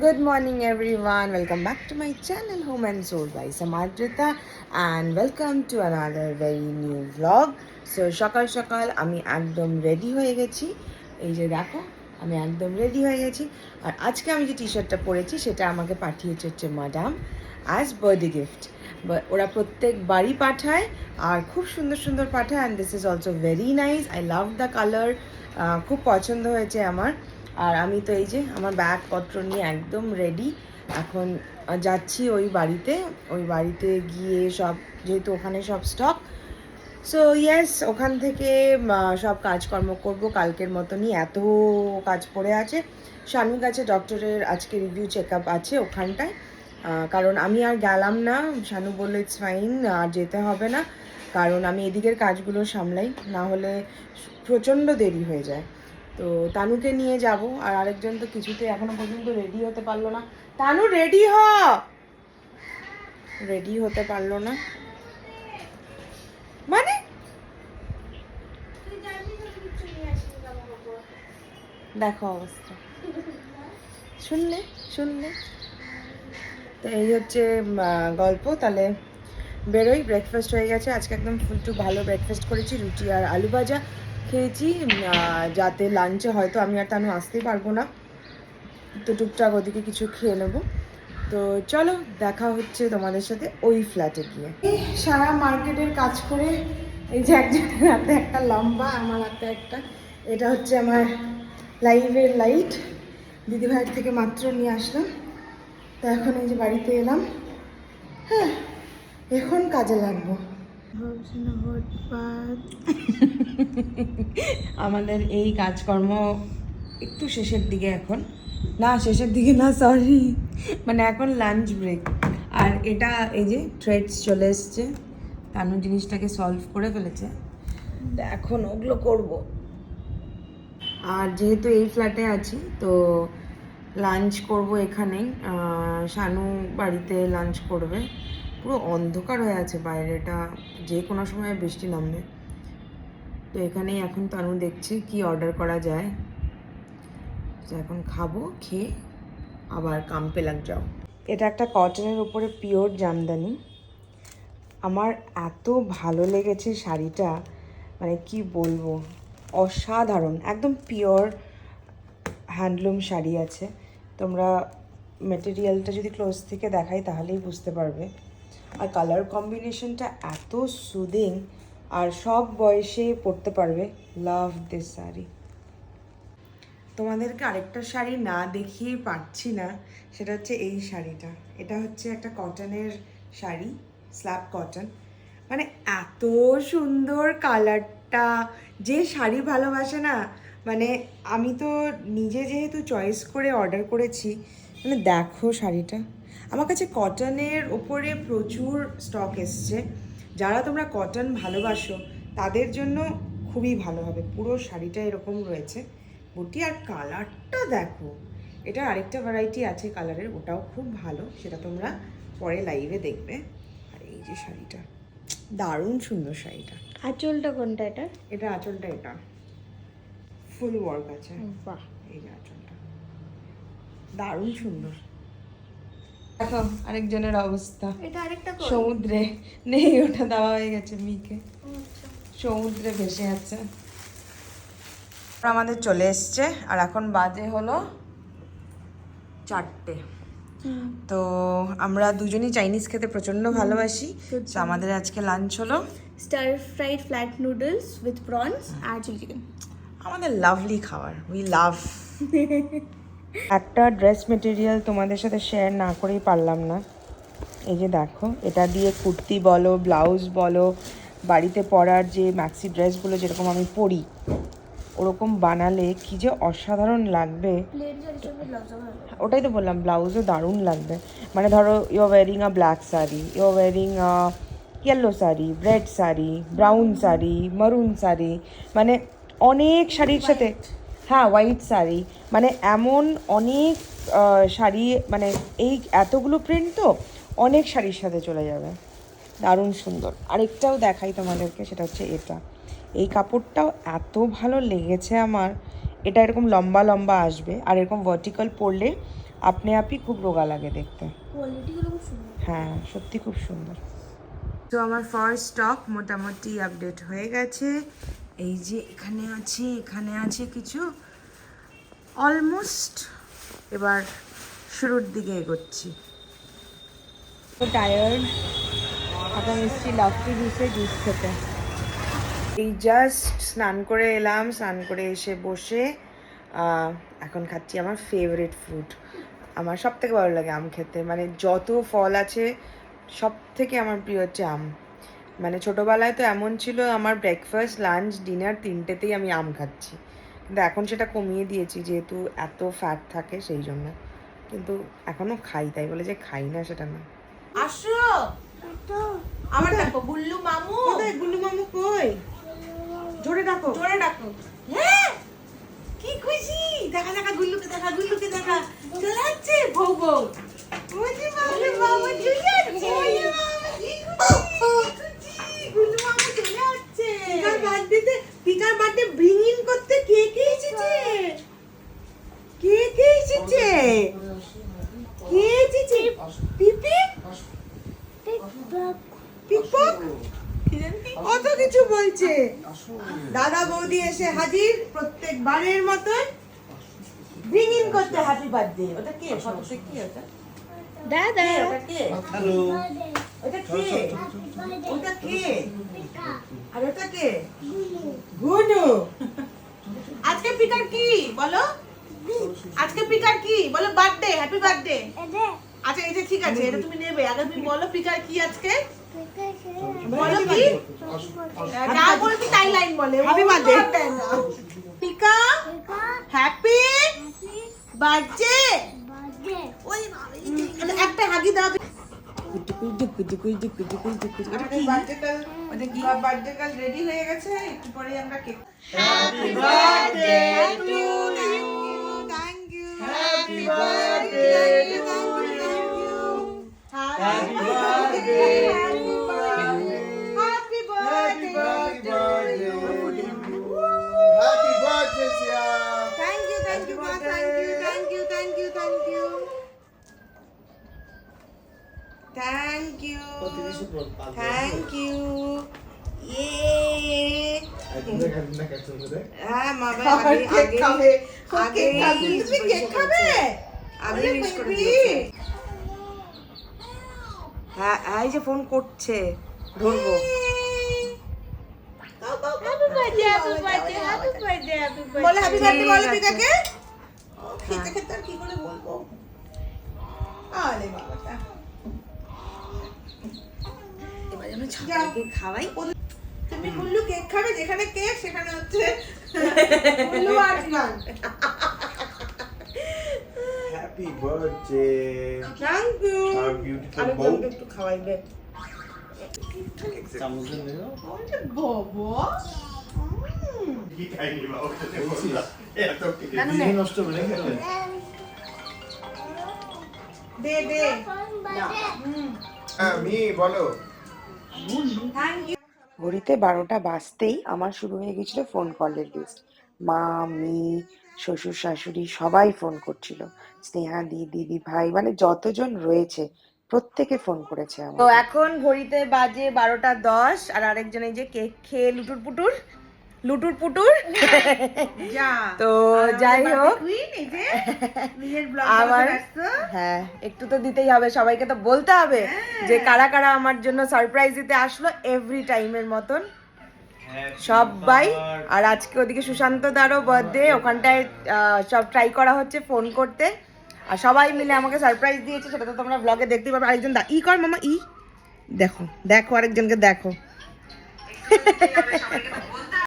Good morning, everyone. Welcome back to my channel, Home and Soul by Samadrita, and welcome to another very new vlog. So, সকাল সকাল আমি একদম ready হয়ে গেছি। এই যে দেখো, আমি একদম রেডি হয়ে গেছি। আর আজকে আমি যে টি-শার্টটা পরেছি সেটা আমাকে পাঠিয়েছে হচ্ছে ম্যাডাম অ্যাজ বার্থডে গিফট। ওরা প্রত্যেকবারই পাঠায় আর খুব সুন্দর সুন্দর পাঠায়, and this is also very nice. I love the colour, খুব পছন্দ হয়েছে আমার। আর আমি তো এই যে আমার ব্যাগপত্র নিয়ে একদম রেডি। এখন যাচ্ছি ওই বাড়িতে গিয়ে সব, যেহেতু ওখানে সব স্টক, সো ইয়েস, ওখান থেকে সব কাজকর্ম করব কালকের মতনই। এত কাজ পড়ে আছে। শানুর কাছে ডক্টরের আজকে রিভিউ চেক আপ আছে ওখানটায়, কারণ আমি আর গেলাম না। শানু বললো ইটস ফাইন, আর যেতে হবে না, কারণ আমি এদিকের কাজগুলো সামলাই, না হলে প্রচণ্ড দেরি হয়ে যায়। তো তানুকে নিয়ে যাব, আর আরেকজন তো কিছুতে এখনো পর্যন্ত রেডি হতে পারলো না। তানু রেডি হতে পারলো না মানে দেখো অবস্থা, শুনলে শুনলে তো এই হচ্ছে গল্প। তাহলে বেরোই। ব্রেকফাস্ট হয়ে গেছে আজকে, একদম ফুল টু ভালো ব্রেকফাস্ট করেছি, রুটি আর আলু ভাজা খেয়েছি, যাতে লাঞ্চে হয়তো আমি আর তানু আসতেই পারবো না, তো টুকটাক ওদিকে কিছু খেয়ে নেবো। তো চলো, দেখা হচ্ছে তোমাদের সাথে ওই ফ্ল্যাটে গিয়ে। সারা মার্কেটের কাজ করে এই যে একজনের হাতে একটা লম্বা, আমার হাতে একটা, এটা হচ্ছে আমার লাইভের লাইট, দিদিভাইয়ের থেকে মাত্র নিয়ে আসলাম। তো এখন এই যে বাড়িতে এলাম, হ্যাঁ এখন কাজে লাগবো। আমাদের এই কাজকর্ম একটু শেষের দিকে এখন, না শেষের দিকে না, সরি, মানে এখন লাঞ্চ ব্রেক। আর এটা এই যে থ্রেডস চলে এসছে, তানু জিনিসটাকে সলভ করে ফেলেছে, তো এখন ওগুলো করব। আর যেহেতু এই ফ্ল্যাটে আছি তো লাঞ্চ করব এখানেই, শানু বাড়িতে লাঞ্চ করবে। পুরো অন্ধকার হয়ে আছে বাইরেটা, যে কোনো সময় বৃষ্টি নামবে। তো এখানেই এখন তানু দেখছে কি অর্ডার করা যায়, তো এখন খাবো, খেয়ে আবার কাম্পে লাগ যাও। এটা একটা কটনের উপরে পিওর জামদানি। আমার এত ভালো লেগেছে শাড়িটা, মানে কি বলবো, অসাধারণ, একদম পিওর হ্যান্ডলুম শাড়ি আছে। তোমরা মেটেরিয়ালটা যদি ক্লোজ থেকে দেখাই তাহলেই বুঝতে পারবে। আর কালার কম্বিনেশনটা এত সুদিং, আর সব বয়সে পরতে পারবে। Love this sari. তোমাদেরকে আরেকটা শাড়ি না দেখিয়ে পারছি না, সেটা হচ্ছে এই শাড়িটা। এটা হচ্ছে একটা কটনের শাড়ি, স্ল্যাব কটন, মানে এত সুন্দর কালারটা। যে শাড়ি ভালোবাসে না, মানে আমি তো নিজে যেহেতু চয়েস করে অর্ডার করেছি, মানে দেখো শাড়িটা। আমার কাছে কটনের ওপরে প্রচুর স্টক এসছে, যারা তোমরা কটন ভালোবাসো তাদের জন্য খুবই ভালো হবে। পুরো শাড়িটা এরকম রয়েছে বুটি, আর কালারটা দেখো। এটা আরেকটা ভ্যারাইটি আছে কালারের, ওটাও খুব ভালো, সেটা তোমরা পরে লাইভে দেখবে। আর এই যে শাড়িটা, দারুণ সুন্দর শাড়িটা। আঁচলটা কোনটা এটা? এটা আঁচলটা, এটা ফুল ওয়ার্ক আছে। বাহ, এই যে আঁচলটা দারুণ সুন্দর। দেখো আরেকজনের অবস্থা, এটা আরেকটা সমুদ্রে নেই, ওটা দেওয়া হয়ে গেছে মিকে, সমুদ্রে ভেসে আছে। আমাদের চলে এসছে, আর এখন বাজে হলো 4টে। তো আমরা দুজনই চাইনিজ খেতে প্রচন্ড ভালোবাসি, তো আমাদের আজকে লাঞ্চ হলো star fried flat noodles with prawns আর চিলি চিকেন। আমাদের লাভলি খাবার, উই লাভ। একটা ড্রেস মেটেরিয়াল তোমাদের সাথে শেয়ার না করেই পারলাম না। এই যে দেখো, এটা দিয়ে কুর্তি বলো, ব্লাউজ বলো, বাড়িতে পরার যে ম্যাক্সি ড্রেসগুলো যেরকম আমি পরি, ওরকম বানালে কি যে অসাধারণ লাগবে। ওটাই তো বললাম, ব্লাউজও দারুণ লাগবে। মানে ধরো you are wearing a black sari, you are wearing a yellow sari, red sari, brown sari, maroon sari, মানে অনেক শাড়ির সাথে, হ্যাঁ হোয়াইট শাড়ি, মানে এমন অনেক শাড়ি, মানে এই এতগুলো প্রিন্ট তো অনেক শাড়ির সাথে চলে যাবে, দারুণ সুন্দর। আরেকটাও দেখাই তোমাদেরকে, সেটা হচ্ছে এটা। এই কাপড়টাও এত ভালো লেগেছে আমার। এটা এরকম লম্বা লম্বা আসবে, আর এরকম ভার্টিক্যাল পরলে আপনি আপনি খুব রোগা লাগে দেখতে। কোয়ালিটিগুলো খুব সুন্দর। হ্যাঁ সত্যি খুব সুন্দর। তো আমার ফার্স্ট স্টক মোটামুটি আপডেট হয়ে গেছে। এই যে এখানে আছে কিছু, অলমোস্ট এবার শুরুর দিকে এগোচ্ছি। তো টায়ার্ড, এখন এসেছি লাফটি জুস খেতে। এই জাস্ট স্নান করে এলাম, স্নান করে এসে বসে এখন খাচ্ছি আমার ফেভারিট ফ্রুট। আমার সব থেকে ভালো লাগে আম খেতে, মানে যত ফল আছে সব থেকে আমার প্রিয় হচ্ছে আম। মানে ছোটোবেলায় তো এমন ছিল আমার ব্রেকফাস্ট লাঞ্চ ডিনার তিনটেতেই আমি আম খাচ্ছি, কিন্তু এখন সেটা কমিয়ে দিয়েছি যেহেতু এত ফ্যাট থাকে সেই জন্য। কিন্তু এখনও খাই, তাই বলে যে খাই না সেটা না। আসো আমার ডাকো গুল্লু মামু। গুল্লু মামু কই? জোরে ডাকো। জোরে ডাকো। হ্যাঁ কি খুশি, দেখা দেখা গুল্লুকে দেখা চলে যাচ্ছে বউ বউ। ওরে মামু মামু চলে যাচ্ছে, ওরে মামু কি খুশি, গুল্লু মামু চলে যাচ্ছে। পিকার বার্থডে ব্রিং ইন করতে কে এসেছে? কে এসেছে? পিপি পিকপক কত কিছু বলছে। দাদা বৌদি এসে হাজির প্রত্যেকবারের মতন ব্রিং ইন করতে হ্যাপি বার্থডে। ওটা কে? ফটোতে কি ওটা? দাদা ওটা কে? হ্যালো ওটা কে? ওটা কে? আর ওটা কে? গুনু। আজকে পিকার কি বলো? আজকে পিকার কি বলো? Birthday, happy birthday. আচ্ছা এই যে ঠিক আছে, এটা তুমি নেবে। আগে তুমি বলো পিকার কি আজকে বলো কি? যা বলবি তাই লাইন বলে। Happy birthday Pika, happy birthday. ওই একটা হাগি দাও। বার্থডে কাল রেডি হয়ে গেছে, একটু পরে আমরা cake. Happy birthday to you. Thank you. Happy birthday to you. Happy birthday. Happy birthday to you. Happy birthday Siya. Thank you মা, thank you. Thank you. Thank you. হ্যাঁ মা আগে কেক খাবে। তুমি কেক খাবে? আগে উইশ করে দিয়েছে। হ্যাঁ এই যে ফোন করছে, ধরবো। বলে হ্যাপি বার্থডে বলো পিকাকে। খেতে খেতে আর কি করে বলবো? আরে বাবাটা এবার যেন ছাগলকে খাওয়াই। তুমি গুল্লু কেক খাবে, যেখানে কেক সেখানে হচ্ছে গুল্লু আর গান। Happy birthday. Thank you. Our beautiful আরে bow. বলতে একটু খাওয়াইবে। চামচ নিও। বাবা কি খাইনি বাবা? এত কি নষ্ট করে খেলে। দে আমি বলো। Thank you. ঘড়িতে 12টা বাজতেই আমার শুরু হয়ে গেছিল ফোন কলের লিস্ট। মা, আমি, শ্বশুর শাশুড়ি সবাই ফোন করছিল। স্নেহা দিদি ভাই, মানে যতজন রয়েছে প্রত্যেকে ফোন করেছে আমার। তো এখন ঘড়িতে বাজে 12টা 10 আর আরেকজন এই যে কেক খেয়ে লুটুর পুটুর যা তো যাই হোক কুইন এই যে নিজের ব্লগ আমার ব্যস্ত। হ্যাঁ একটু তো দিতেই হবে, সবাইকে তো বলতে হবে যে কারা কারা আমার জন্য সারপ্রাইজ দিতে আসলো এভরি টাইমের মতন সবাই। আর আজকে ওদিকে সুশান্ত দারও বার্থডে, ওখানটায় সব ট্রাই করা হচ্ছে ফোন করতে, আর সবাই মিলে আমাকে সারপ্রাইজ দিয়েছে, সেটা তো তোমরা ব্লগে দেখতে পাবে। আরেকজন ই কর মামা, দেখো আরেকজনকে দেখো।